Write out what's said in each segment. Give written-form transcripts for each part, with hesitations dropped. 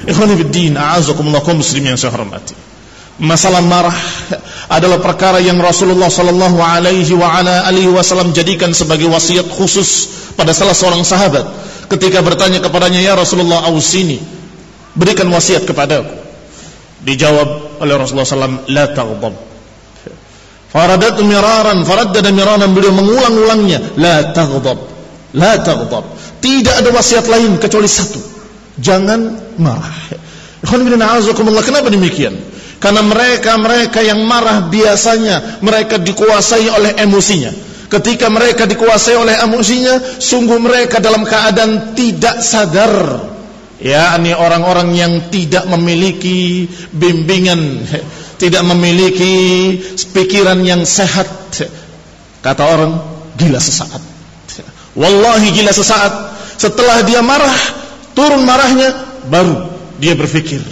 Ikhwani fiddin, a'azakumullah kaum muslimin yang saya hormati. Masalah marah adalah perkara yang Rasulullah sallallahu alaihi wasallam jadikan sebagai wasiat khusus pada salah seorang sahabat ketika bertanya kepadanya, "Ya Rasulullah, ausini, berikan wasiat kepadaku." Dijawab oleh Rasulullah sallallahu alaihi wasallam, "La taghdab." Faraddada miraran, beliau mengulang-ulangnya, "La taghdab, la taghdab." Tidak ada wasiat lain kecuali satu, jangan marah. Kenapa demikian? Karena mereka yang marah biasanya mereka dikuasai oleh emosinya. Ketika mereka dikuasai oleh emosinya, sungguh mereka dalam keadaan tidak sadar. Yakni orang-orang yang tidak memiliki bimbingan, tidak memiliki pikiran yang sehat. Kata orang, gila sesaat. Wallahi gila sesaat. Setelah dia marah, turun marahnya, baru dia berpikir,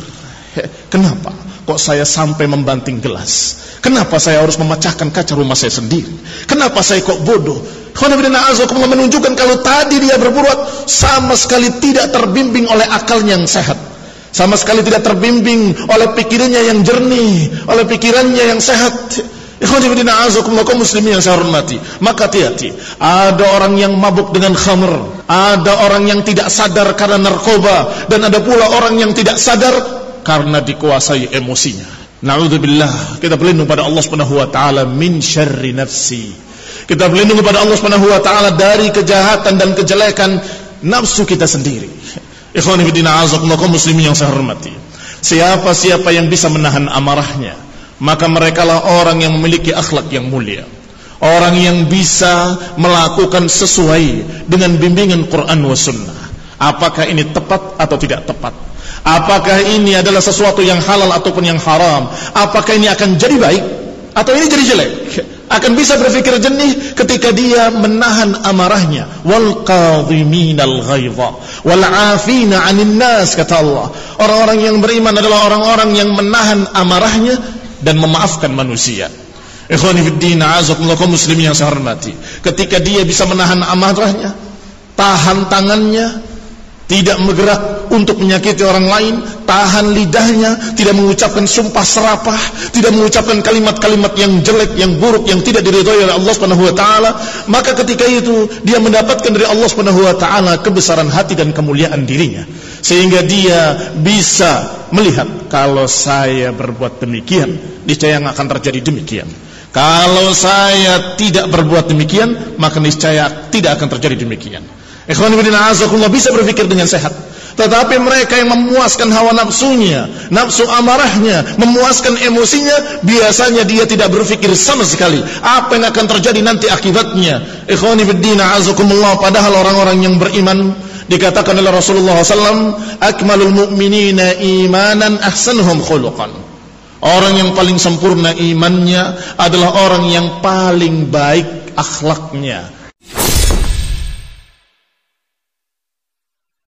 kenapa kok saya sampai membanting gelas? Kenapa saya harus memecahkan kaca rumah saya sendiri? Kenapa saya kok bodoh? Menunjukkan kalau tadi dia berbuat sama sekali tidak terbimbing oleh akalnya yang sehat, sama sekali tidak terbimbing oleh pikirannya yang jernih, oleh pikirannya yang sehat. Kaum muslimin yang saya hormati, maka hati-hati. Ada orang yang mabuk dengan khamr, ada orang yang tidak sadar karena narkoba, dan ada pula orang yang tidak sadar karena dikuasai emosinya. Na'udzubillah, kita berlindung pada Allah Subhanahu wa taala min syarri nafsi. Kita berlindung kepada Allah Subhanahu wa taala dari kejahatan dan kejelekan nafsu kita sendiri. Ikhwani fillah, a'azakumullah kaum muslimin yang saya hormati. Siapa-siapa yang bisa menahan amarahnya, maka merekalah orang yang memiliki akhlak yang mulia, orang yang bisa melakukan sesuai dengan bimbingan Quran wa sunnah. Apakah ini tepat atau tidak tepat? Apakah ini adalah sesuatu yang halal ataupun yang haram? Apakah ini akan jadi baik atau ini jadi jelek? Akan bisa berpikir jernih ketika dia menahan amarahnya. Wal qadhiminal ghaidha wal 'afina 'anil nas, kata Allah. Orang-orang yang beriman adalah orang-orang yang menahan amarahnya dan memaafkan manusia. Ikhwani fiddin, a'azakumullah kaum muslimin yang saya hormati. Ketika dia bisa menahan amarahnya, tahan tangannya, tidak bergerak untuk menyakiti orang lain, tahan lidahnya, tidak mengucapkan sumpah serapah, tidak mengucapkan kalimat-kalimat yang jelek, yang buruk, yang tidak diridhai oleh Allah Subhanahu wa taala, maka ketika itu dia mendapatkan dari Allah Subhanahu wa taala kebesaran hati dan kemuliaan dirinya, sehingga dia bisa melihat, kalau saya berbuat demikian, niscaya yang akan terjadi demikian. Kalau saya tidak berbuat demikian, maka niscaya tidak akan terjadi demikian. Ikhwan fillah, a'azakumullah, bisa berpikir dengan sehat. Tetapi mereka yang memuaskan hawa nafsunya, nafsu amarahnya, memuaskan emosinya, biasanya dia tidak berpikir sama sekali apa yang akan terjadi nanti akibatnya. Ikhwan fillah, a'azakumullah, padahal orang-orang yang beriman dikatakan oleh Rasulullah SAW, akmalul mu'minina imanan ahsanuhum khuluqan. Orang yang paling sempurna imannya adalah orang yang paling baik akhlaknya,